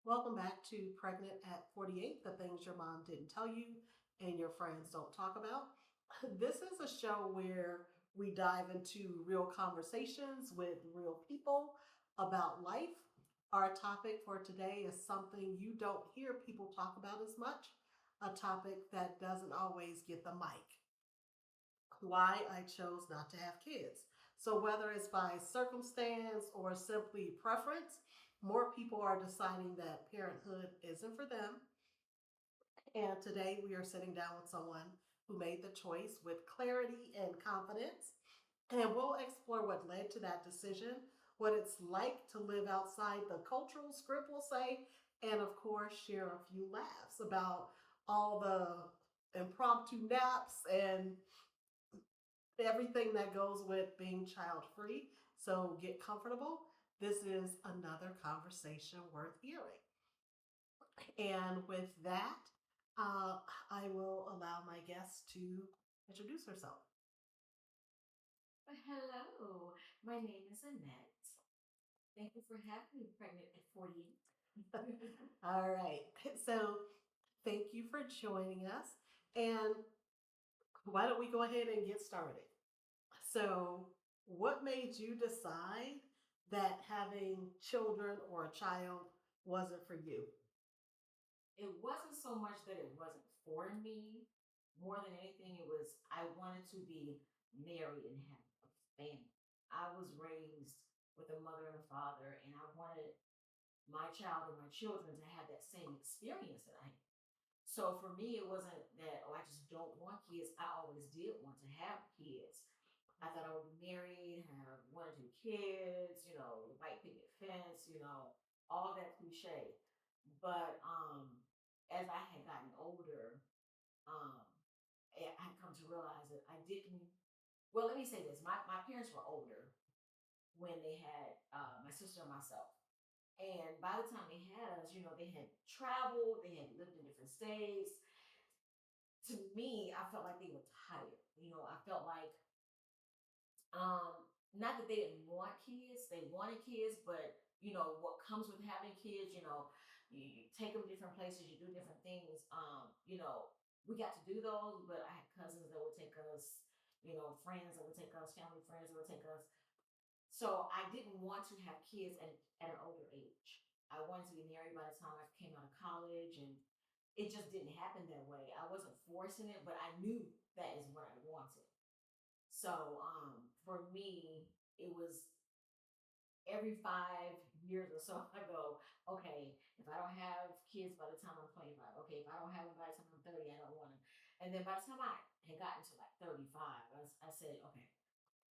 Welcome back to Pregnant at 48, the things your mom didn't tell you and your friends don't talk about. This is a show where we dive into real conversations with real people about life. Our topic for today is something you don't hear people talk about as much, a topic that doesn't always get the mic: why I chose not to have kids. So, whether it's by circumstance or simply preference, more people are deciding that parenthood isn't for them. And today we are sitting down with someone who made the choice with clarity and confidence. And we'll explore what led to that decision, what it's like to live outside the cultural script, we'll say, and of course, share a few laughs about all the impromptu naps and everything that goes with being child free. So get comfortable. This is another conversation worth hearing. And with that, uh, I will allow my guest to introduce herself. Hello, my name is Annette. Thank you for having me, pregnant at 48. All right. So thank you for joining us. And why don't we go ahead and get started? So, what made you decide that having children or a child wasn't for you? It wasn't so much that it wasn't for me. More than anything, it was I wanted to be married and have a family. I was raised with a mother and a father, and I wanted my child and my children to have that same experience that I had. So for me, it wasn't that, oh, I just don't want kids. I always did want to have kids. I thought I would be married, have one or two kids, white picket fence, all that cliche. But as I had gotten older, um, I had come to realize that I didn't. Well, let me say this: my parents were older when they had my sister and myself. And by the time they had us, they had traveled, they had lived in different states. To me, I felt like they were tired. I felt like not that they didn't want kids, they wanted kids, but what comes with having kids, you take them different places, you do different things. We got to do those, but I had cousins that would take us, friends that would take us, family friends that would take us. So I didn't want to have kids at an older age. I wanted to be married by the time I came out of college, and it just didn't happen that way. I wasn't forcing it, but I knew that is what I wanted. So for me, it was every 5 years or so, I go, okay, if I don't have kids by the time I'm 25, okay, if I don't have them by the time I'm 30, I don't want them. And then by the time I had gotten to like 35, I said, okay,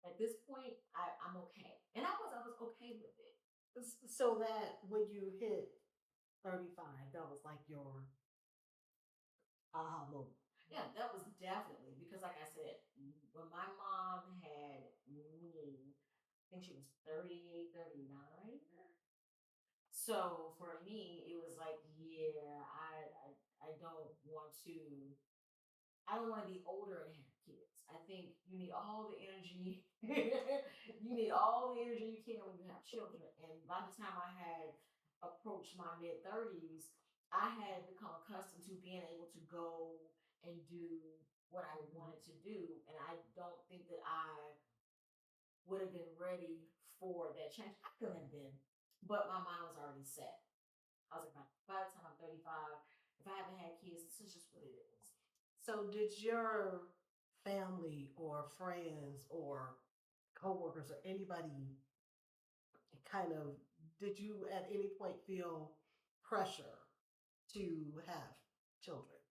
at this point, I'm okay. And I was okay with it. So that when you hit 35, that was like your aha moment. Yeah, that was definitely because, like I said, when my mom had me, I think she was 38, 39. So for me, it was like, yeah, I don't want to. I don't want to be older and have kids. I think you need all the energy. You need all the energy you can when you have children. And by the time I had approached my mid 30s, I had become accustomed to being able to go and do what I wanted to do. And I don't think that I would have been ready for that change. I could have been, but my mind was already set. I was like, by the time I'm 35, if I haven't had kids, this is just what it is. So, did your family or friends or coworkers or anybody kind of, did you at any point feel pressure to have children?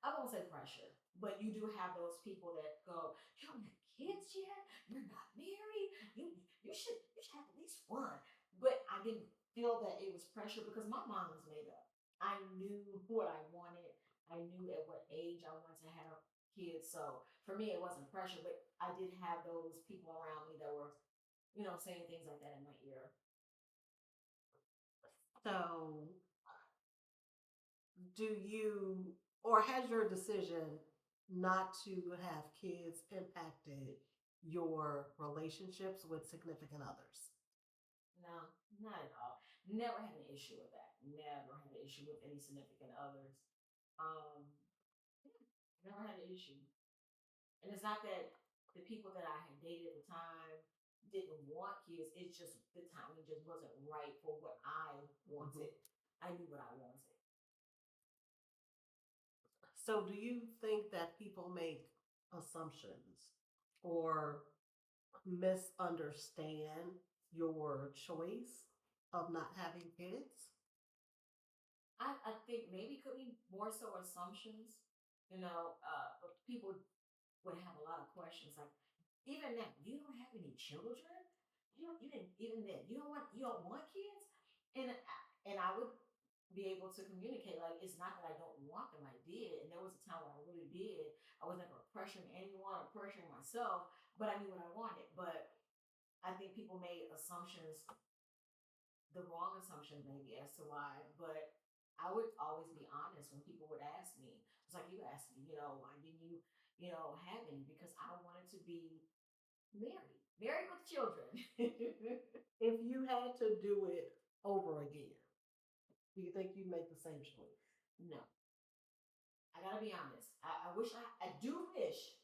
I won't say pressure, but you do have those people that go, "You don't have kids yet. You're not married. You should have at least one." But I didn't feel that it was pressure because my mind was made up. I knew what I wanted. I knew at what age I wanted to have kids. So for me, it wasn't pressure, but I did have those people around me that were, saying things like that in my ear. So, do you, or has your decision not to have kids impacted your relationships with significant others? No, not at all. Never had an issue with that. Never had an issue with any significant others. Um, yeah, never had an issue. And it's not that the people that I had dated at the time didn't want kids. It's just the timing just wasn't right for what I wanted. I knew what I wanted. So, do you think that people make assumptions or misunderstand your choice of not having kids? I think maybe could be more so assumptions, but people would have a lot of questions like, even now, you don't have any children? You didn't even then, you don't want kids? And I would be able to communicate like it's not that I don't want them, I did. And there was a time when I really did. I was never pressuring anyone or pressuring myself, but I knew what I wanted. But I think people made assumptions, the wrong assumption maybe as to why, but I would always be honest when people would ask me. It's like you asked me, why didn't you, have any? Because I wanted to be married with children. If you had to do it over again, do you think you'd make the same choice? No, I gotta be honest. I do wish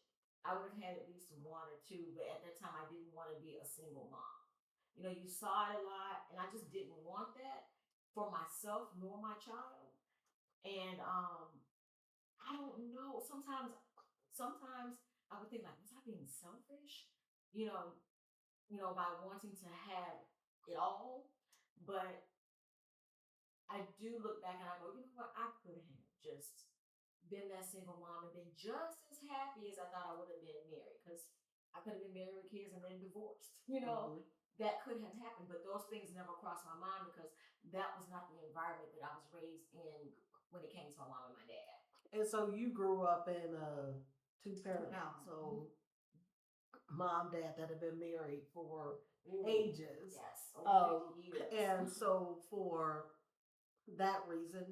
I would have had at least one or two, but at that time I didn't want to be a single mom. You saw it a lot, and I just didn't want that for myself nor my child. And I don't know. Sometimes I would think like, was I being selfish? You know, by wanting to have it all. But I do look back and I go, you know what? I could have just been that single mom and been just as happy as I thought I would have been married. Because I could have been married with kids and then divorced. That could have happened. But those things never crossed my mind because that was not the environment that I was raised in when it came to my mom and my dad. And so you grew up in a two-parent household, mom, dad that have been married for ages. Yes, over 50 years. And so for that reason,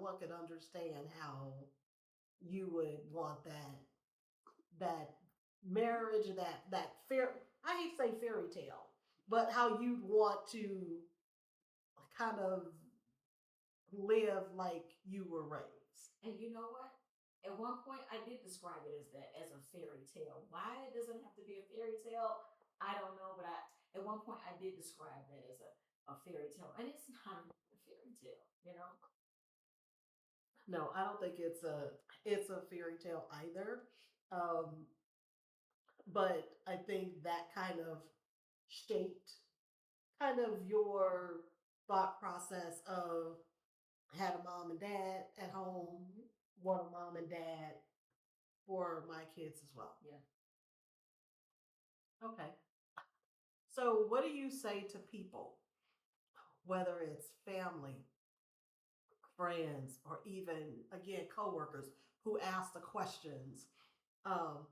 one could understand how you would want that marriage, that fair, I hate to say fairy tale, but how you'd want to kind of live like you were raised. And you know what? At one point, I did describe it as a fairy tale. Why it doesn't have to be a fairy tale, I don't know. But at one point I did describe that as a fairy tale, and it's not a fairy tale. No, I don't think it's a fairy tale either. Um, but I think that kind of shaped kind of your thought process of had a mom and dad at home, want a mom and dad for my kids as well. Yeah. Okay. So, what do you say to people, whether it's family, friends, or even again coworkers who ask the questions? Um,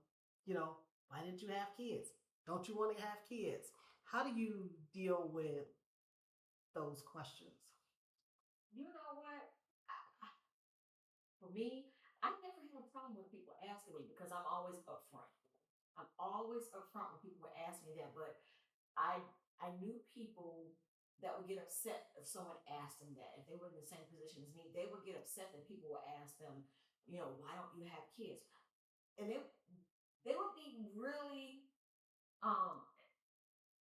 why didn't you have kids? Don't you want to have kids? How do you deal with those questions? You know what? For me, I never had a problem with people asking me because I'm always upfront. I'm always upfront when people would ask me that. But I I knew people that would get upset if someone asked them that. If they were in the same position as me, they would get upset that people would ask them, why don't you have kids? And they would be really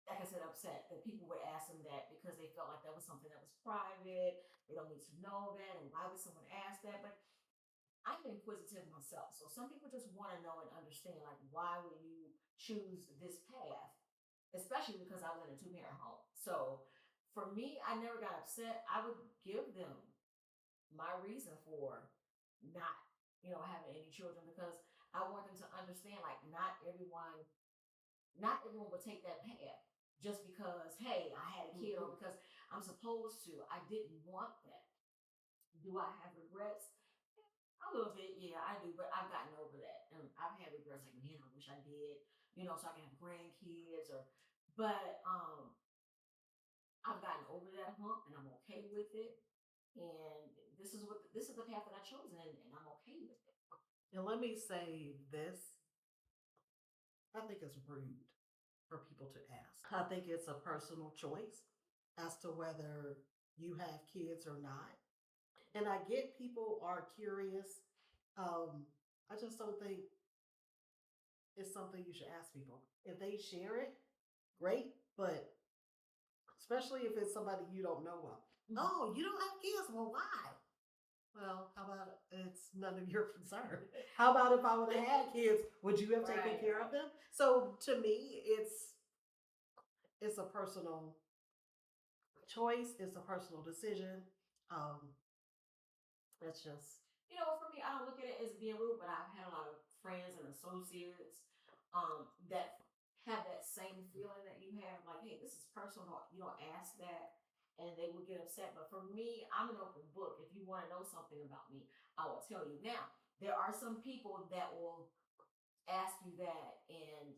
like I said, upset that people would ask them that because they felt like that was something that was private. They don't need to know that, and why would someone ask that? But I'm inquisitive myself, so some people just want to know and understand, like, why would you choose this path? Especially because I was in a two-parent home. So for me, I never got upset. I would give them my reason for not, having any children because I want them to understand, like, not everyone would take that path just because, hey, I had a kid or because I'm supposed to. I didn't want that. Do I have regrets? A little bit, yeah, I do, but I've gotten over that. And I've had regrets like, man, I wish I did, so I can have grandkids but I've gotten over that hump and I'm okay with it. And this is the path that I chose and I'm okay with it. And let me say this, I think it's rude for people to ask. I think it's a personal choice as to whether you have kids or not. And I get people are curious. Um, I just don't think it's something you should ask people. If they share it, great. But especially if it's somebody you don't know well. Oh, you don't have kids? Well, why? Well, how about it's none of your concern? How about if I would have had kids, would you have taken Right, care of right. them? So to me, it's a personal choice. It's a personal decision. Um, it's just For me, I don't look at it as being rude, but I've had a lot of friends and associates that have that same feeling that you have, like, hey, this is personal. You don't ask that, and they will get upset. But for me, I'm an open book. If you want to know something about me, I will tell you. Now, there are some people that will ask you that, and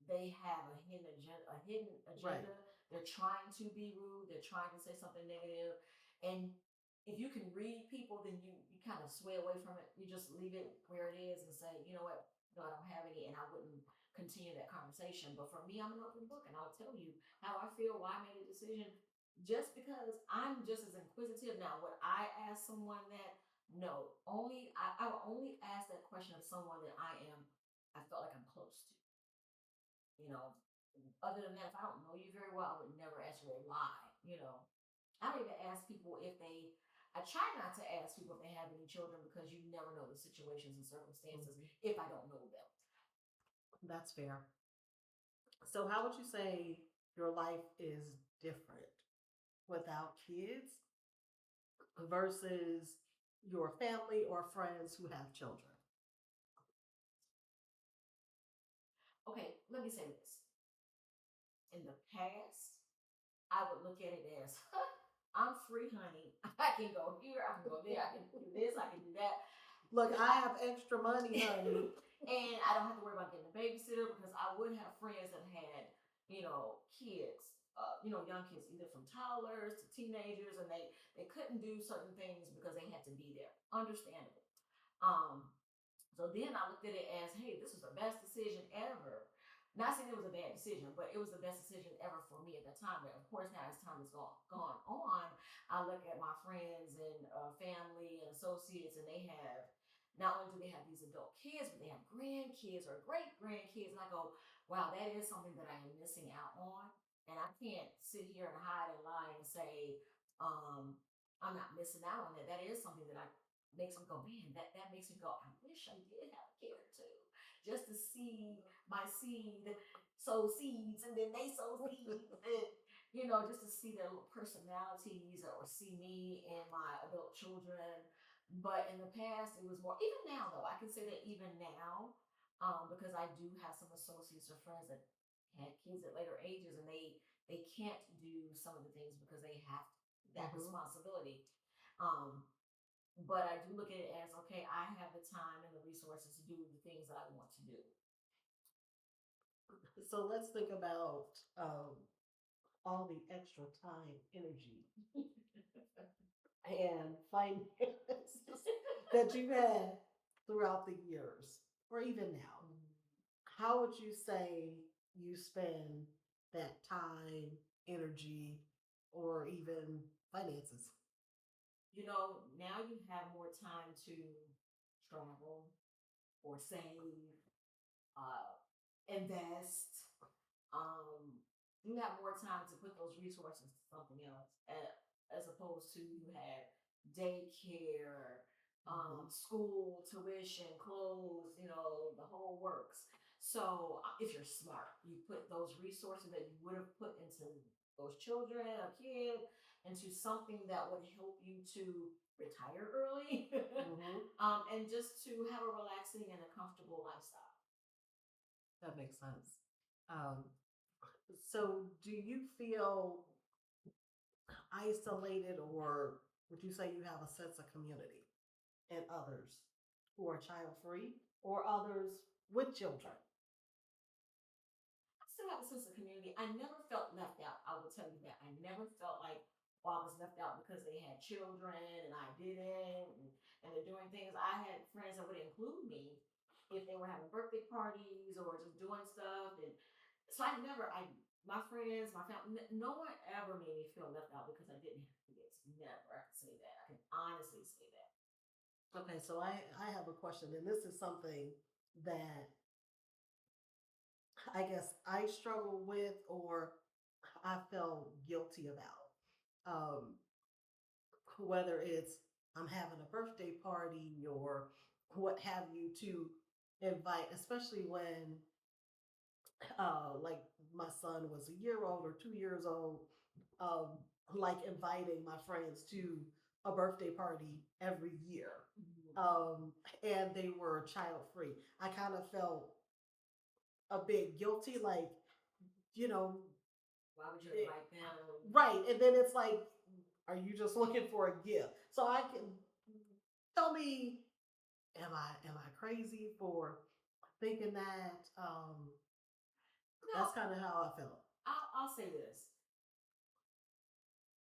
they have a hidden agenda. A hidden right. agenda. They're trying to be rude. They're trying to say something negative, and if you can read people, then you kind of sway away from it. You just leave it where it is and say, you know what, no, I don't have any, and I wouldn't continue that conversation. But for me, I'm an open book, and I'll tell you how I feel, why I made a decision, just because I'm just as inquisitive. Now, would I ask someone that? No, I will only ask that question of someone that I felt like I'm close to. You know, other than that, if I don't know you very well, I would never ask you a lie. I don't even ask people if they. I try not to ask people if they have any children because you never know the situations and circumstances if I don't know them. That's fair. So how would you say your life is different without kids versus your family or friends who have children? Okay, let me say this. In the past, I would look at it as, I'm free, honey. I can go here, I can go there, I can do this, I can do that. Look, I have extra money, honey. And I don't have to worry about getting a babysitter because I would have friends that had, kids, young kids, either from toddlers to teenagers, and they couldn't do certain things because they had to be there. Understandable. Um, so then I looked at it as, hey, this was the best decision ever. Not saying it was a bad decision, but it was the best decision ever for me at that time. But of course, now as time has gone on, I look at my friends and family and associates, and they have not only do they have these adult kids, but they have grandkids or great grandkids. And I go, wow, that is something that I am missing out on. And I can't sit here and hide and lie and say, um, I'm not missing out on that. That is something that I makes me go, man, that makes me go, I wish I did have a kid or two. Just to see my seed sow seeds and then they sow seeds and just to see their little personalities or see me and my adult children. But in the past it was more, even now though, I can say that even now, because I do have some associates or friends that had kids at later ages and they can't do some of the things because they have that responsibility. Um, but I do look at it as, okay, I have the time and the resources to do the things that I want to do. So let's think about all the extra time, energy, and finances that you've had throughout the years, or even now. How would you say you spend that time, energy, or even finances? Now you have more time to travel or save, uh, invest. You have more time to put those resources to something else, as opposed to you had daycare, school, tuition, clothes, the whole works. So if you're smart, you put those resources that you would have put into those children, a kid, into something that would help you to retire early, and just to have a relaxing and a comfortable lifestyle. That makes sense. Um, so, do you feel isolated, or would you say you have a sense of community and others who are child free or others with children? I still have a sense of community. I never felt left out. I will tell you that. I never felt like, I was left out because they had children and I didn't, and they're doing things. I had friends that would include me if they were having birthday parties or just doing stuff. And so my friends, my family, no one ever made me feel left out because I didn't have kids. never. I can say that. I can honestly say that. Okay, so I have a question, and this is something that I guess I struggle with or I felt guilty about. Whether it's I'm having a birthday party or what have you to invite, especially when like my son was a year old or 2 years old, um, like inviting my friends to a birthday party every year. Um, and they were child free. I kind of felt a bit guilty, like, you know, Why would you invite them? right. And then it's like, are you just looking for a gift? So I can tell me, am I crazy for thinking that? No, That's kind of how I felt. I'll say this.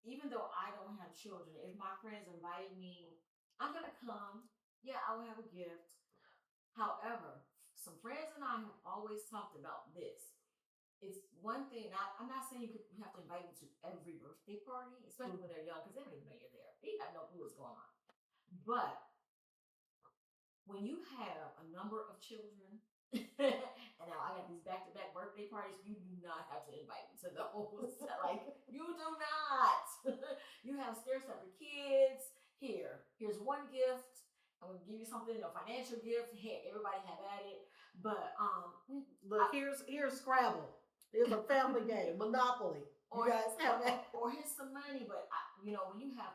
Even though I don't have children, if my friends invited me, I'm gonna come. Yeah, I will have a gift. However, some friends and I have always talked about this. It's one thing. Now, I'm not saying you have to invite me to every birthday party, especially when they're young, because they don't even know you're there. They have no clue what's going on. But when you have a number of children, and now I got these back to back birthday parties, you do not have to invite me to those. Like, you do not. You have stair stepper kids. Here's one gift. I'm gonna give you something, a financial gift. Hey, everybody have at it. But look, here's Scrabble. Here's a family game, Monopoly. You guys have that. Or here's some money. But when you have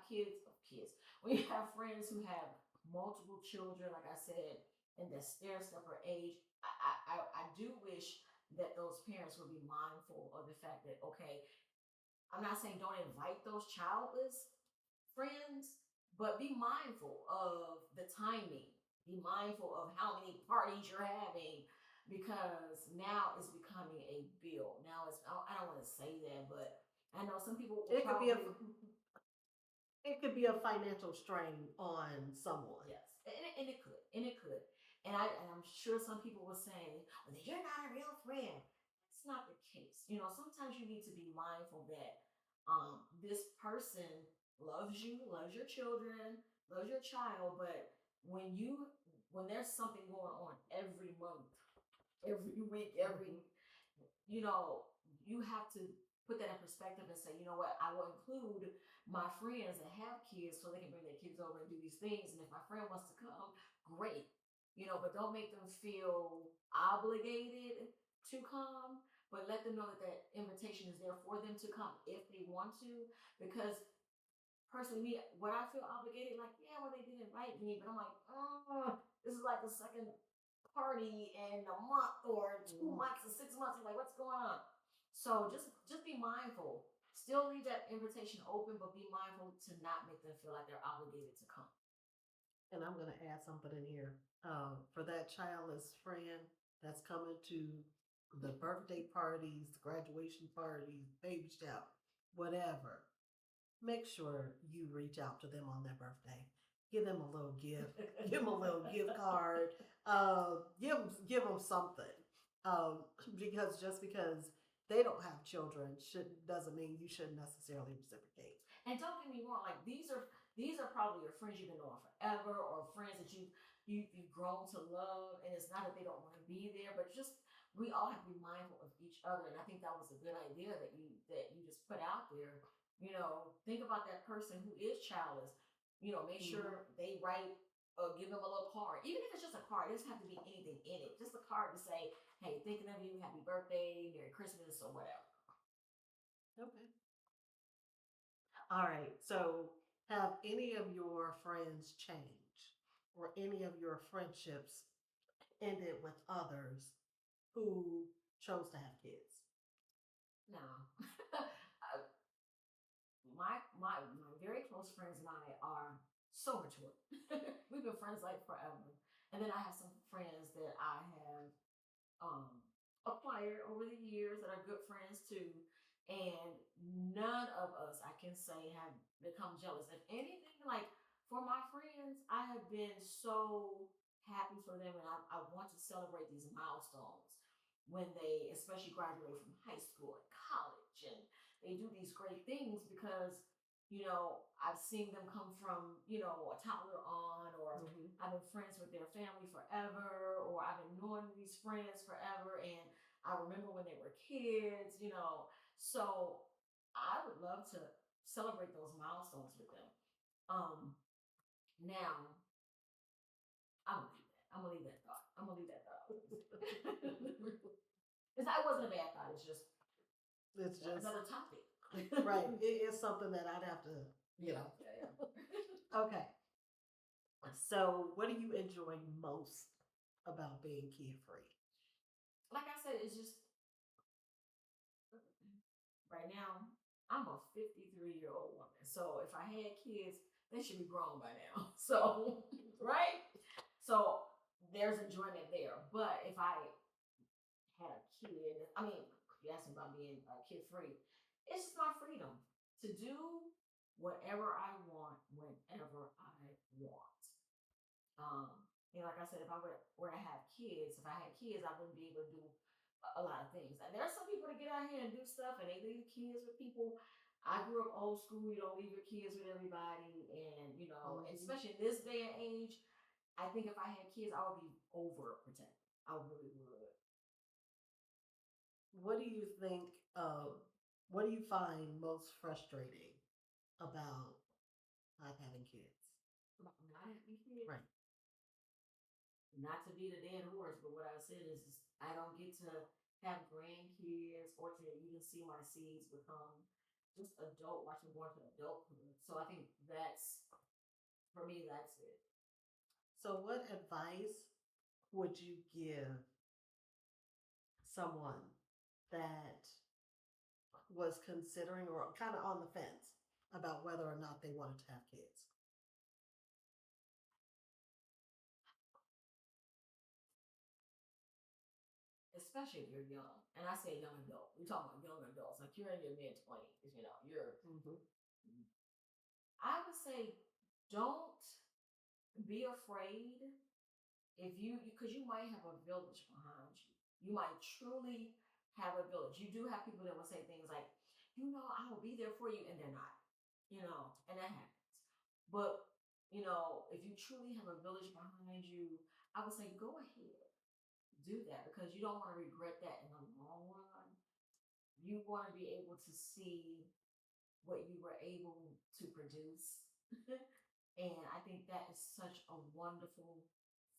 when you have friends who have multiple children, like I said, in the stair stepper age, I do wish that those parents would be mindful of the fact that, okay, I'm not saying don't invite those childless friends, but be mindful of the timing. Be mindful of how many parties you're having, because now it's becoming a bill. Now I don't want to say that, but I know some people will It could be a probably. it could be a financial strain on someone. Yes, and it could, and I'm sure some people will say, "Well, then you're not a real friend." That's not the case. Sometimes you need to be mindful that this person loves you, loves your children, loves your child, but when there's something going on every month, every week, you know, you have to put that in perspective and say, you know what, I will include my friends that have kids so they can bring their kids over and do these things. And if my friend wants to come, great. But don't make them feel obligated to come, but let them know that that invitation is there for them to come if they want to. Because personally, me, what I feel obligated, like, yeah, well, they did invite me, but I'm like, this is like the second party in a month or 2 months or 6 months. I'm like, what's going on? So just be mindful. Still leave that invitation open, but be mindful to not make them feel like they're obligated to come. And I'm going to add something in here. For that childless friend that's coming to the birthday parties, the graduation parties, baby shower, whatever, make sure you reach out to them on their birthday. Give them a little gift. Give them a little gift card. Give them something. Because just because they don't have children doesn't mean you shouldn't necessarily reciprocate. And don't get me wrong, like these are probably your friends you've been knowing forever, or friends that you've grown to love. And it's not that they don't want to be there, but just we all have to be mindful of each other. And I think that was a good idea that you just put out there. Think about that person who is childless. Make sure they write, give them a little card, even if it's just a card. It doesn't have to be anything in it. Just a card to say, "Hey, thinking of you, happy birthday, Merry Christmas," or whatever. Okay. All right. So, have any of your friends changed or any of your friendships ended with others who chose to have kids? No. My very close friends and I are so mature. We've been friends like forever. And then I have some friends that I have um, acquired over the years that are good friends too. And none of us, I can say, have become jealous. If anything, like for my friends, I have been so happy for them, and I want to celebrate these milestones when they, especially, graduate from high school and college, and they do these great things because I've seen them come from, a toddler on, or I've been friends with their family forever, or I've been knowing these friends forever, and I remember when they were kids. So I would love to celebrate those milestones with them. Now I'm gonna leave that thought. I'm gonna leave that thought. That wasn't a bad thought. It's just another topic. Right. It is something that I'd have to, Yeah. Okay. So, what do you enjoy most about being kid free? Like I said, it's just right now, I'm a 53-year-old woman. So if I had kids, they should be grown by now. So, right? So there's enjoyment there. But if I had a kid, I mean, you asked me about being kid free, it's just my freedom to do whatever I want whenever I want. Like I said, if I were to have kids, if I had kids, I wouldn't be able to do a lot of things. And there are some people that get out here and do stuff and they leave kids with people. I grew up old school, you don't leave your kids with everybody. And, especially in this day and age, I think if I had kids, I would be overprotective. I really would. What do you think? What do you find most frustrating about not having kids? About not having kids? Right. Not to be the dead horse, but what I said is I don't get to have grandkids or to even see my seeds become just adult, watch them go into adulthood. So I think for me, that's it. So, what advice would you give someone that was considering or kind of on the fence about whether or not they wanted to have kids? Especially if you're young. And I say young adult. We're talking about young adults. Like you're in your mid 20s, I would say don't be afraid because you might have a village behind you. You might truly have a village. You do have people that will say things like, I will be there for you, and they're not, and that happens. But, if you truly have a village behind you, I would say go ahead, do that because you don't want to regret that in the long run. You want to be able to see what you were able to produce. And I think that is such a wonderful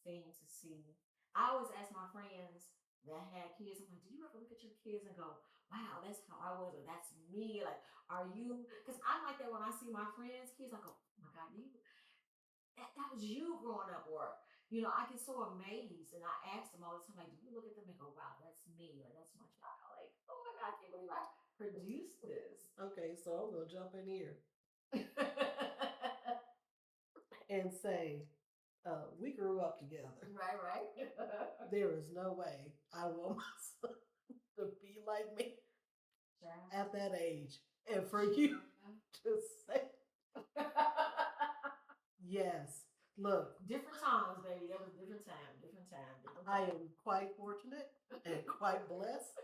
thing to see. I always ask my friends that had kids, I'm like, do you ever look at your kids and go, wow, that's how I was, or that's me? Like, are you? Because I'm like that when I see my friends' kids, I go, oh my God, that was you growing up, or I get so amazed, and I ask them all the time, like, do you look at them and go, wow, that's me, or that's my child? Like, oh my God, I can't believe I produced this. Okay, so I'm gonna jump in here and say, we grew up together. Right. There is no way I want my son to be like me at that age, and for you to say, yes. Look, different times, baby. That was different time. I am quite fortunate and quite blessed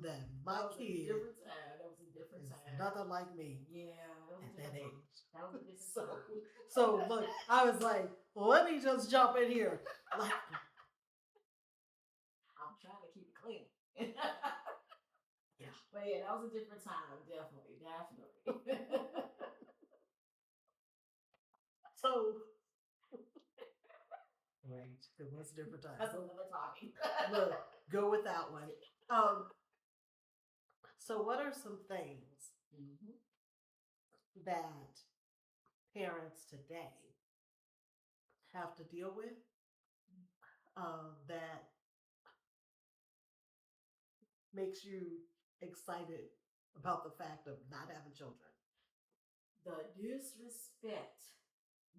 that my kid That was a different time. Nothing like me. Yeah, at that age. That was a different time. So look, I was like, well, let me just jump in here. Like, I'm trying to keep it clean. Yeah. But yeah, that was a different time. Definitely. So, right, it was a different time. That's another topic. Look, go with that one. So, what are some things that parents today have to deal with that makes you excited about the fact of not having children? The disrespect.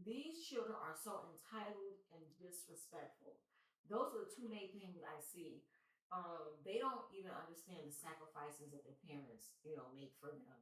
These children are so entitled and disrespectful. Those are the two main things I see. They don't even understand the sacrifices that their parents, make for them.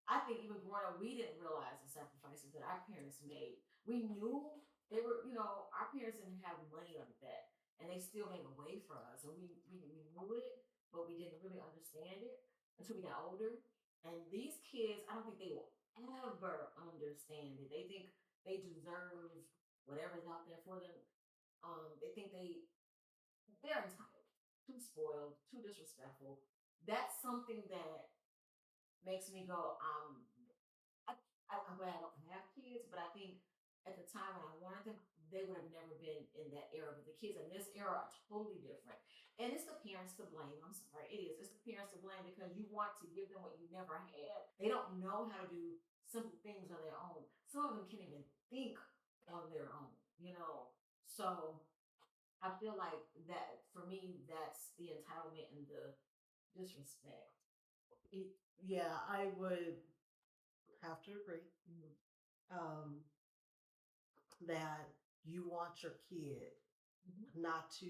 I think even growing up, we didn't realize the sacrifices that our parents made. We knew they were, our parents didn't have money like that, and they still made a way for us, and we knew it, but we didn't really understand it until we got older. And these kids, I don't think they will ever understand it. They think they deserve whatever's out there for them. They think they're entitled, too spoiled, too disrespectful. That's something that makes me go, I, I'm glad I don't have kids, but I think at the time when I wanted them, they would have never been in that era. But the kids in this era are totally different. And it's the parents to blame. I'm sorry, it is. It's the parents to blame because you want to give them what you never had. They don't know how to do simple things on their own. Some of them can't even think on their own, you know. So I feel like that for me, that's the entitlement and the disrespect. Yeah, I would have to agree. Um, that you want your kid not to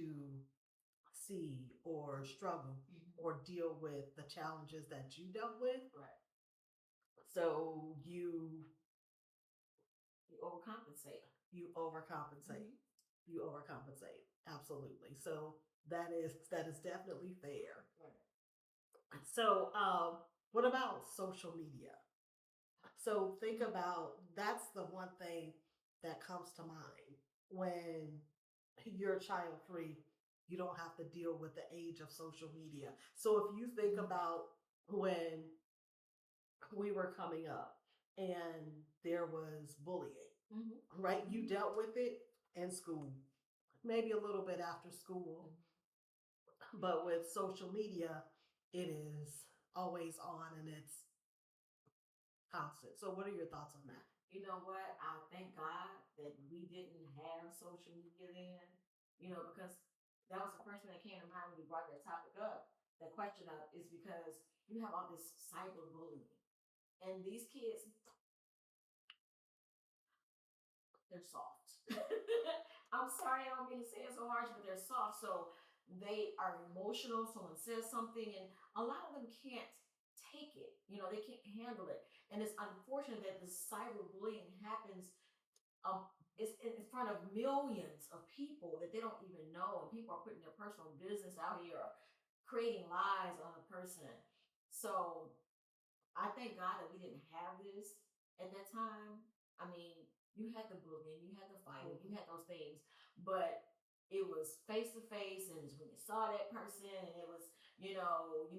see or struggle or deal with the challenges that you dealt with. Right. So You overcompensate. you overcompensate. You overcompensate. Absolutely. So that is definitely fair. Right. So what about social media? So think about that's the one thing that comes to mind when you're child free. You don't have to deal with the age of social media. So if you think about when we were coming up and there was bullying, right? You dealt with it in school, maybe a little bit after school, but with social media, it is always on and it's constant. So, what are your thoughts on that? You know what? I thank God that we didn't have social media then, because that was the first thing that came to mind when you brought that topic up, that question up, is because you have all this cyberbullying. And these kids, they're soft. I'm sorry, I don't mean to say it so harsh, but they're soft. So they are emotional. Someone says something, and a lot of them can't take it. They can't handle it. And it's unfortunate that the cyberbullying happens. It's in front of millions of people that they don't even know, and people are putting their personal business out here, or creating lies on a person. So I thank God that we didn't have this at that time. I mean, you had the bullying, you had the fighting, you had those things, but it was face to face, and it's when you saw that person, and it was, you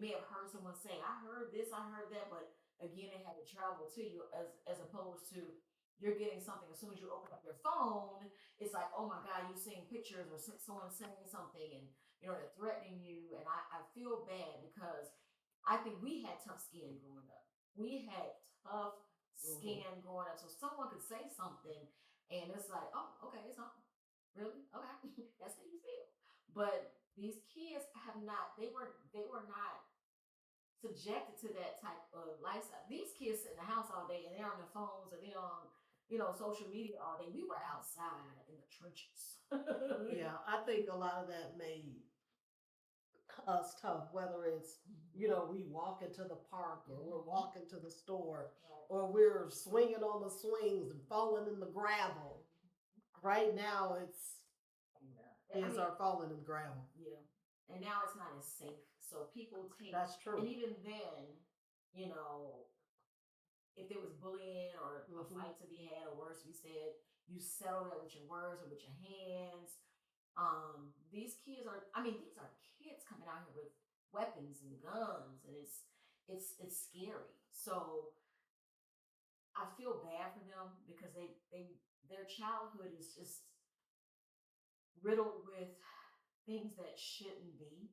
may have heard someone say, "I heard this, I heard that," but again, it had to travel to you, as opposed to you're getting something as soon as you open up your phone. It's like, oh my God, you're seeing pictures or someone saying something, and they're threatening you, and I feel bad because I think we had tough skin growing up. We had tough skin growing up. So someone could say something and it's like, oh, okay, it's on. Really? Okay. That's how you feel. But these kids have not, they were not subjected to that type of lifestyle. These kids sit in the house all day and they're on their phones and they're on, social media all day. We were outside in the trenches. Yeah, I think a lot of that made us tough, whether it's, we walk into the park or we're walking to the store or we're swinging on the swings and falling in the gravel. Right now, it's kids are falling in the gravel. Yeah. And now it's not as safe. So people take. That's true. And even then, if there was bullying or a fight to be had, or worse, you said you settle that with your words or with your hands. These kids are. I mean, these are kids coming out here with weapons and guns, and it's scary. So I feel bad for them because their childhood is just riddled with things that shouldn't be,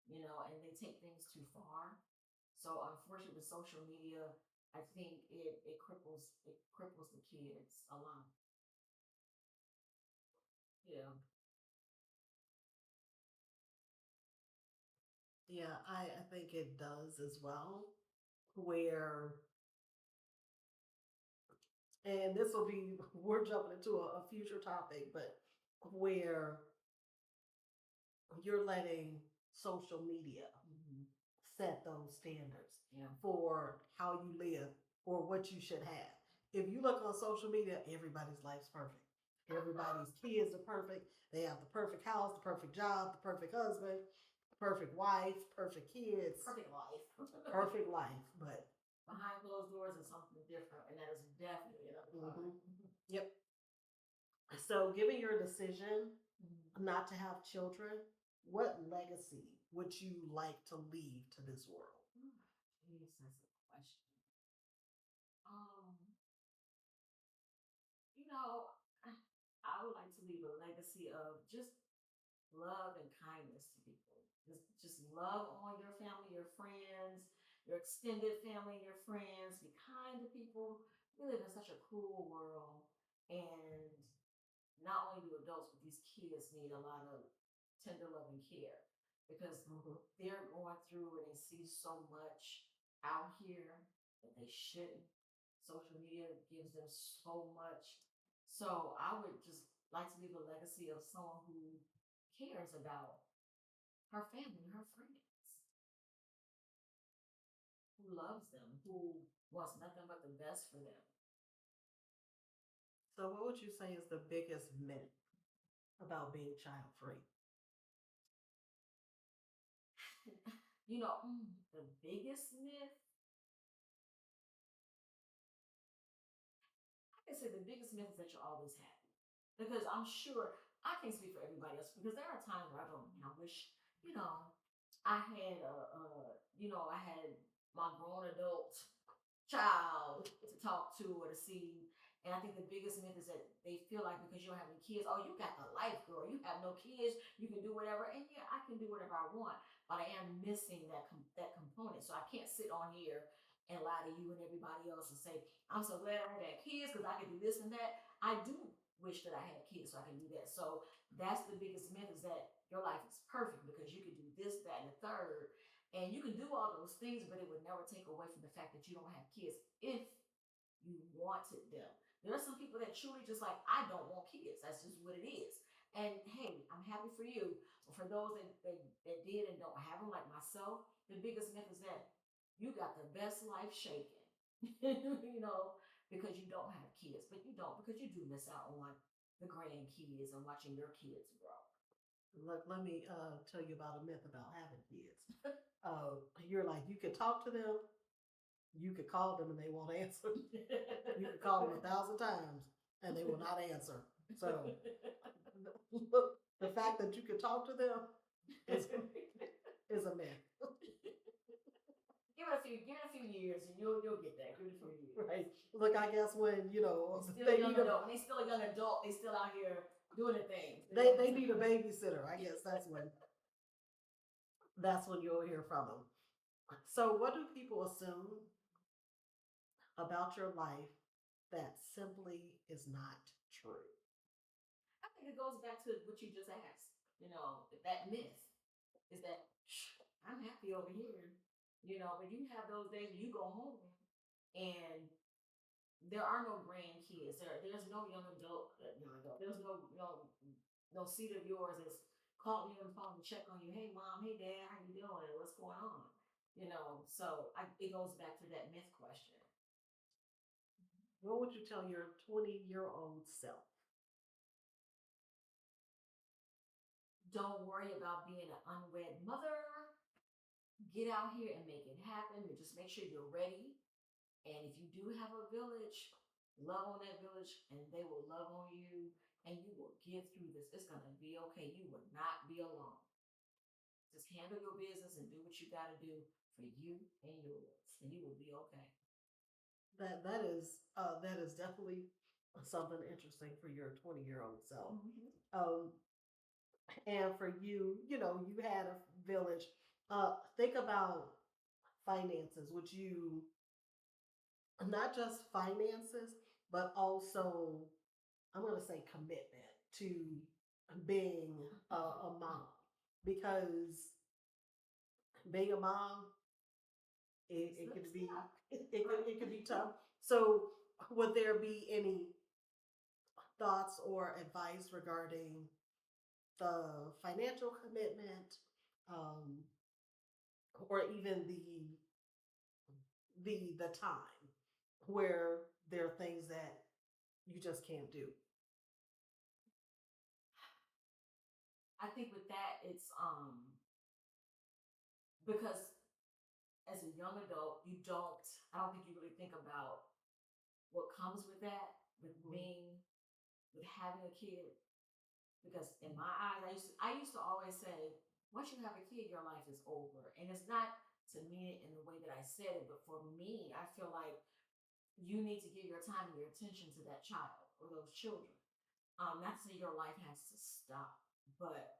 and they take things too far. So unfortunately, with social media, I think it cripples the kids a lot. Yeah. Yeah, I think it does as well. Where, and this will be, we're jumping into a future topic, but where you're letting social media set those standards for how you live or what you should have. If you look on social media, everybody's life's perfect. Everybody's kids are perfect. They have the perfect house, the perfect job, the perfect husband, the perfect wife, perfect kids, Perfect life. perfect life. But behind closed doors is something different, and that is definitely another part. Yep. So, given your decision Mhm. not to have children, what legacy would you like to leave to this world? Jeez, that's a question. Um, you know, I would like to leave a legacy of just love and kindness to people. Just love on your family, your friends, your extended family, your friends. Be kind to people. We live in such a cruel world, and not only do adults, but these kids need a lot of tender love and care because they're going through and they see so much out here that they shouldn't. Social media gives them so much. So I would just like to leave a legacy of someone who cares about her family, her friends, who loves them, who wants nothing but the best for them. So, what would you say is the biggest myth about being child free? You know, the biggest myth, I can say the biggest myth is that you're always happy. Because I'm sure, I can't speak for everybody else, because there are times where I don't, I wish, you know, I had I had my grown adult child to talk to or to see. And I think the biggest myth is that they feel like because you don't have any kids, oh, you got the life, girl. You have no kids, you can do whatever. And yeah, I can do whatever I want, but I am missing that component. So I can't sit on here and lie to you and everybody else and say I'm so glad I had kids because I can do this and that. I do wish that I had kids so I can do that. So that's the biggest myth is that your life is perfect because you can do this, that, and the third, and you can do all those things, but it would never take away from the fact that you don't have kids if you wanted them. There are some people that truly just like, I don't want kids. That's just what it is. And hey, I'm happy for you. But for those that did and don't have them, like myself, the biggest myth is that you got the best life shaking, because you don't have kids. But you don't, because you do miss out on the grandkids and watching your kids grow. Look, let me tell you about a myth about having kids. You're like, you could talk to them, you could call them, and they won't answer. You could call them 1,000 times, and they will not answer. So, the fact that you could talk to them is a myth. Give it a few years, and you'll get that. Give it a few years. Right. Look, I guess when Still a young adult. When they still a young adult, they still out here doing the things. They need a babysitter. I guess that's when you'll hear from them. So, what do people assume about your life that simply is not true? I think it goes back to what you just asked. That myth is that I'm happy over here. But you have those days when you go home and there are no grandkids. There's no young adult. There's no seat of yours that's calling you on the phone to check on you. Hey mom, hey dad, how you doing? What's going on? So it goes back to that myth question. What would you tell your 20-year-old self? Don't worry about being an unwed mother. Get out here and make it happen. And just make sure you're ready. And if you do have a village, love on that village and they will love on you and you will get through this. It's going to be okay. You will not be alone. Just handle your business and do what you got to do for you and yours, and you will be okay. That is definitely something interesting for your 20-year-old self. And for you, you had a village. Think about finances. Would you not just finances, but also I'm going to say commitment to being a mom because being a mom it could be it could be tough. So would there be any thoughts or advice regarding the financial commitment, um, or even the time where there are things that you just can't do? I think with that, it's because as a young adult, I don't think you really think about what comes with that, with with having a kid. Because in my eyes, I used to always say, once you have a kid, your life is over. And it's not to mean it in the way that I said it, but for me, I feel like you need to give your time and your attention to that child or those children. Not to say your life has to stop, but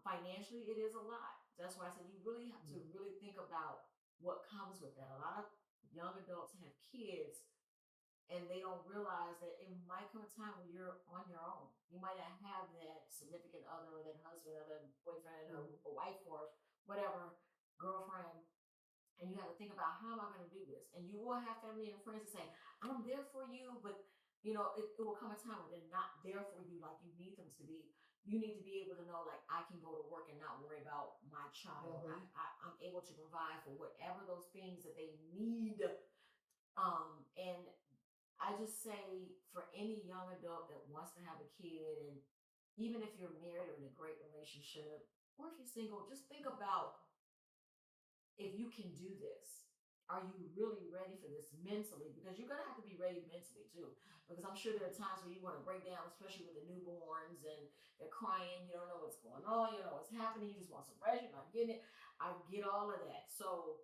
financially, it is a lot. That's why I said you really have to really think about what comes with that. A lot of young adults have kids and they don't realize that it might come a time when you're on your own. You might not have that significant other or that husband or that boyfriend or a wife or whatever, girlfriend. And you have to think about, how am I going to do this? And you will have family and friends that say, I'm there for you, but it will come a time when they're not there for you like you need them to be. You need to be able to know, like, I can go to work and not worry about my child. I'm able to provide for whatever those things that they need. And I just say, for any young adult that wants to have a kid, and even if you're married or in a great relationship, or if you're single, just think about, if you can do this. Are you really ready for this mentally? Because you're gonna have to be ready mentally too. Because I'm sure there are times where you want to break down, especially with the newborns and they're crying. You don't know what's going on. You don't know what's happening. You just want some rest. You're not getting it. I get all of that. So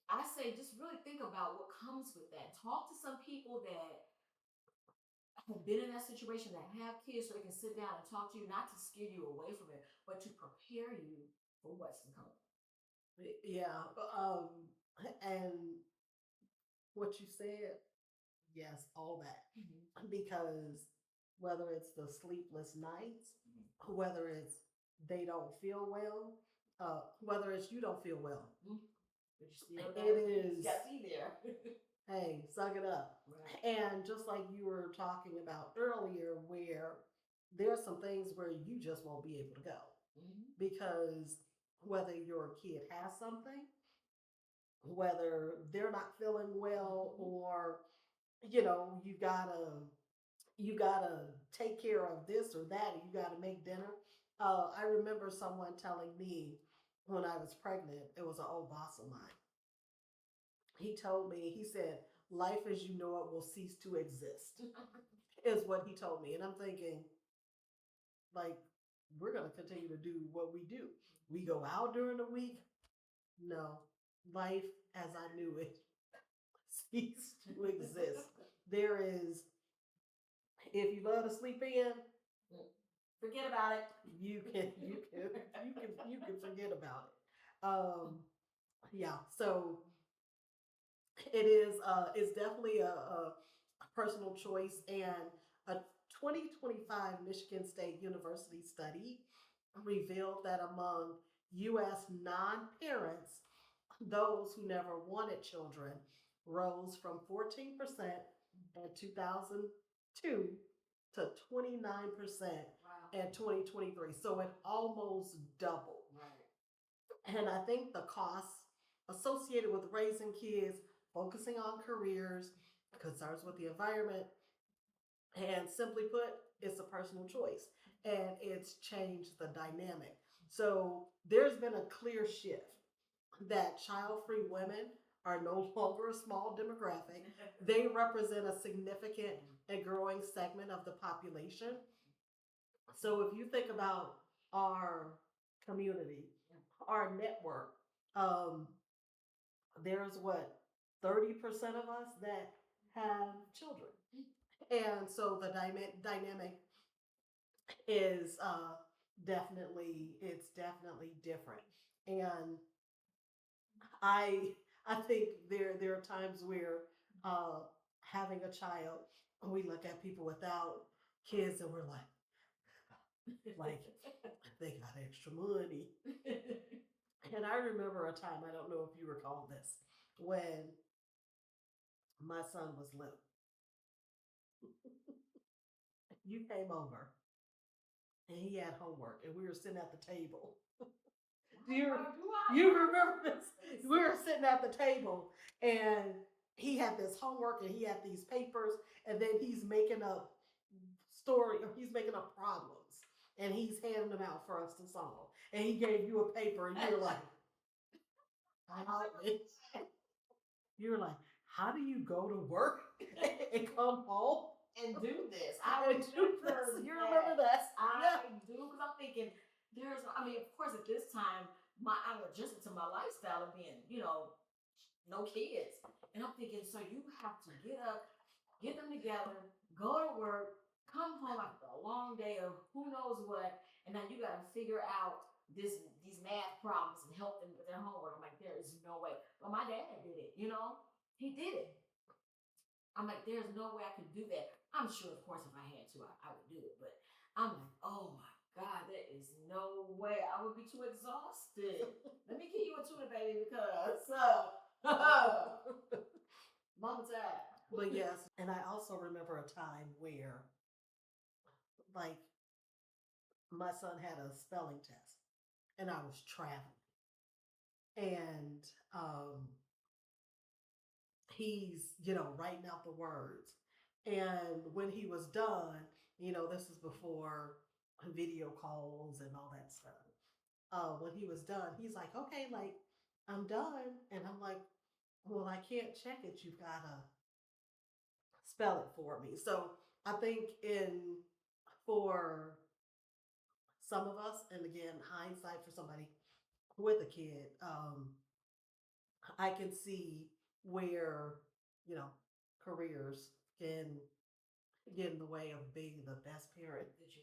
I say, just really think about what comes with that. Talk to some people that have been in that situation, that have kids, so they can sit down and talk to you, not to scare you away from it, but to prepare you for what's to come. Yeah. And what you said, yes, all that. Because whether it's the sleepless nights, whether it's they don't feel well, whether it's you don't feel well, it is. Got to be there. Hey, suck it up. Right. And just like you were talking about earlier, where there are some things where you just won't be able to go because whether your kid has something, whether they're not feeling well, or you gotta take care of this or that, or you gotta make dinner. I remember someone telling me when I was pregnant, it was an old boss of mine. He told me, he said, life as you know it will cease to exist, is what he told me. And I'm thinking, like, we're going to continue to do what we do. We go out during the week. No, life as I knew it cease to exist. There is, if you love to sleep in, forget about it. You can forget about it. Yeah. So it's definitely a personal choice, and a 2025 Michigan State University study revealed that among US non-parents, those who never wanted children rose from 14% in 2002 to 29% in 2023. So it almost doubled. Right. And I think the costs associated with raising kids, focusing on careers, concerns with the environment, and simply put, it's a personal choice. And it's changed the dynamic. So there's been a clear shift that child free women are no longer a small demographic. They represent a significant and growing segment of the population. So if you think about our community, our network, there's what, 30% of us that have children. And so the dynamic is definitely different. And I think there are times where having a child, we look at people without kids and we're like they got extra money. And I remember a time, I don't know if you recall this, when my son was little. You came over and he had homework and we were sitting at the table. You remember this? We were sitting at the table and he had this homework and he had these papers, and then he's making up he's making up problems and he's handing them out for us to solve. And he gave you a paper and you were like, how you're like, how do you go to work and come home and do this. and do this? You remember that? I do because I'm thinking there's. I mean, of course, at this time, I'm adjusted to my lifestyle of being, no kids, and I'm thinking, so you have to get up, get them together, go to work, come home after a long day of who knows what, and now you got to figure out these math problems and help them with their homework. I'm like, there is no way. But my dad did it. He did it. I'm like, there's no way I could do that. I'm sure, of course, if I had to, I would do it. But I'm like, oh my God, there is no way. I would be too exhausted. Let me give you a tuna, baby, because mama time. But yes, and I also remember a time where, like, my son had a spelling test, and I was traveling, and he's writing out the words, and when he was done, this is before video calls and all that stuff. When he was done, he's like, okay, like, I'm done, and I'm like, well, I can't check it. You've got to spell it for me. So I think in for some of us, and again, hindsight for somebody with a kid, I can see where you know careers can get in the way of being the best parent that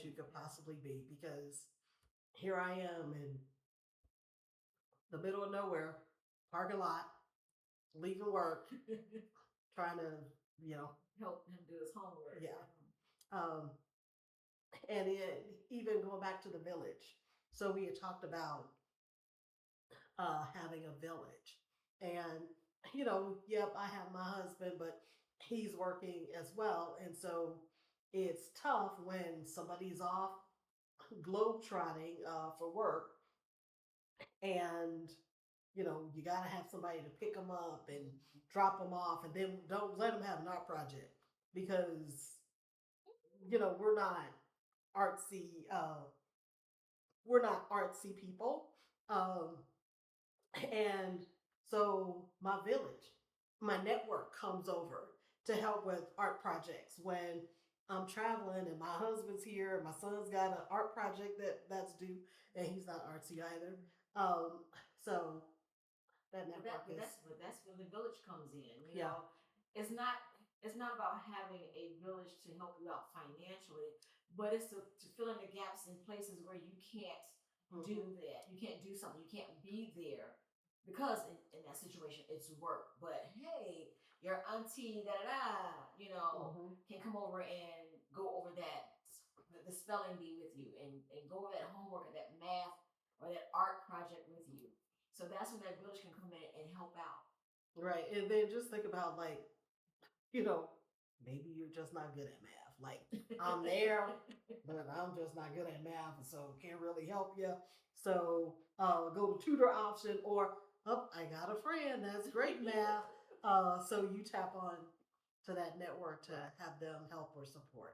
you could possibly be. Because here I am in the middle of nowhere, parking lot, leaving work, trying to you know help him do his homework. yeah. Um, and even going back to the village. So we had talked about having a village, and yep, I have my husband, but he's working as well, and so it's tough when somebody's off globetrotting for work, and you got to have somebody to pick them up and drop them off, and then don't let them have an art project because we're not artsy. We're not artsy people. Um, and so my village, my network comes over to help with art projects when I'm traveling and my husband's here and my son's got an art project that's due and he's not artsy either. So that network but that's where the village comes in. Yeah. It's not about having a village to help you out financially, but it's to fill in the gaps in places where you can't do that. You can't do something. You can't be there because in that situation it's work. But hey, your auntie da da da, can come over and go over the spelling bee with you and go over that homework or that math or that art project with you. So that's when that village can come in and help out. Right. And then just think about, like, you know, maybe you're just not good at math. Like, I'm there, but I'm just not good at math, and so can't really help you. So go to tutor option, or oh, I got a friend that's great math. So you tap on to that network to have them help or support.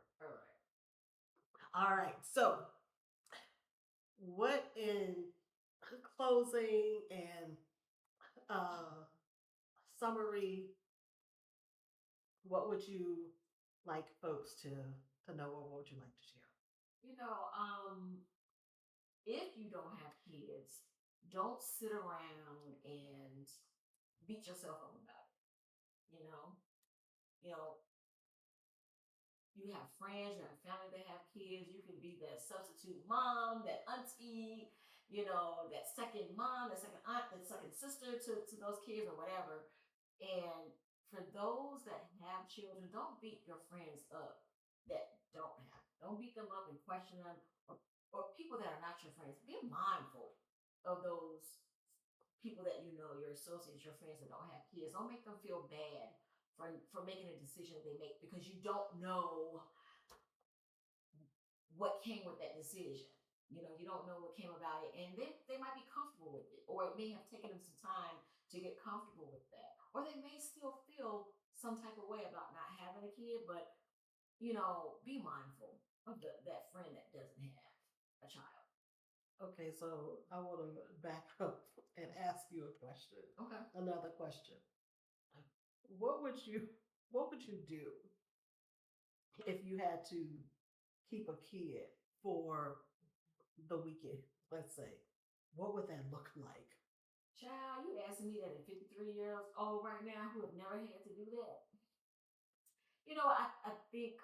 All right. All right. So what in closing and uh, summary, what would you like folks to know, or what would you like to share? You know, if you don't have kids, don't sit around and beat yourself up about it. You know, you know, you have friends, you have family that have kids. You can be that substitute mom, that auntie, that second mom, that second aunt, that second sister to those kids or whatever. And for those that have children, don't beat your friends up that don't have. Don't beat them up and question them, or people that are not your friends. Be mindful of those people that your associates, your friends that don't have kids. Don't make them feel bad for making a decision they make because you don't know what came with that decision. You don't know what came about it, and they might be comfortable with it, or it may have taken them some time to get comfortable with that, or they may still feel some type of way about not having a kid. But be mindful of that friend that doesn't have a child. Okay, so I want to back up and ask you a question. Okay. Another question. What would you what would you do if you had to keep a kid for the weekend, let's say? What would that look like? Child, you asking me that at 53 years old right now who have never had to do that? I think,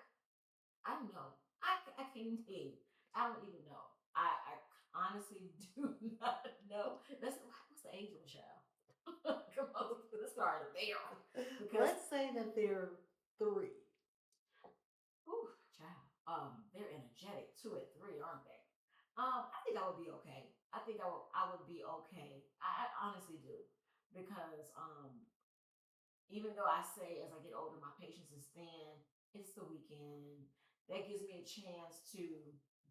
I don't know. I can't even tell you. I don't even know. I honestly do not know. What's the age of a child? Come on, let's start there. Because, Let's say that they're three. ooh, child, they're energetic too at 3, aren't they? I think I would be okay. I would be okay. I honestly do because even though I say as I get older, my patience is thin, it's the weekend. That gives me a chance to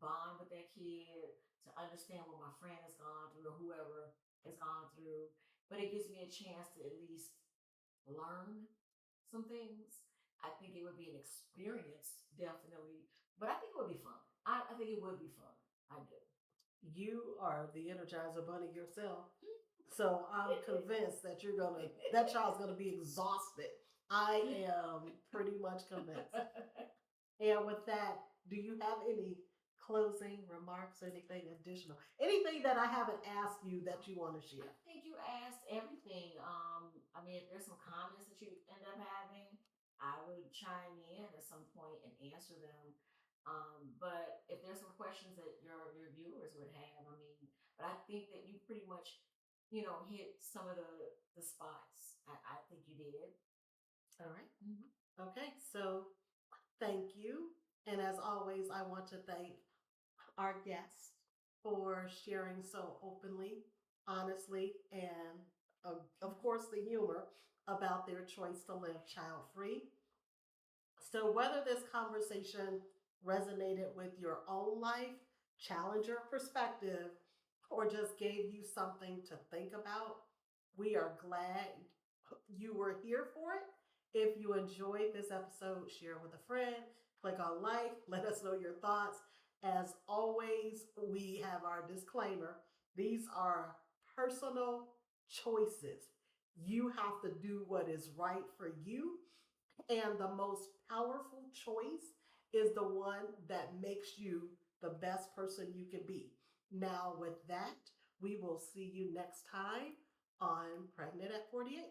bond with that kid, to understand what my friend has gone through or whoever has gone through. But it gives me a chance to at least learn some things. I think it would be an experience, definitely. But I think it would be fun. I think it would be fun. I do. You are the Energizer Bunny yourself. So I'm convinced that that child's gonna be exhausted. I am pretty much convinced. And with that, do you have any closing remarks, anything additional? Anything that I haven't asked you that you want to share? I think you asked everything. I mean, if there's some comments that you end up having, I would chime in at some point and answer them. But if there's some questions that your viewers would have, I mean, but I think that you pretty much, hit some of the spots. I think you did. All right. Okay, so thank you. And as always, I want to thank our guests for sharing so openly, honestly, and of course, the humor about their choice to live child free. So, whether this conversation resonated with your own life, challenge your perspective, or just gave you something to think about, we are glad you were here for it. If you enjoyed this episode, share with a friend, click on like, let us know your thoughts. As always, we have our disclaimer. These are personal choices. You have to do what is right for you, and the most powerful choice is the one that makes you the best person you can be. Now, with that, we will see you next time on Pregnant at 48.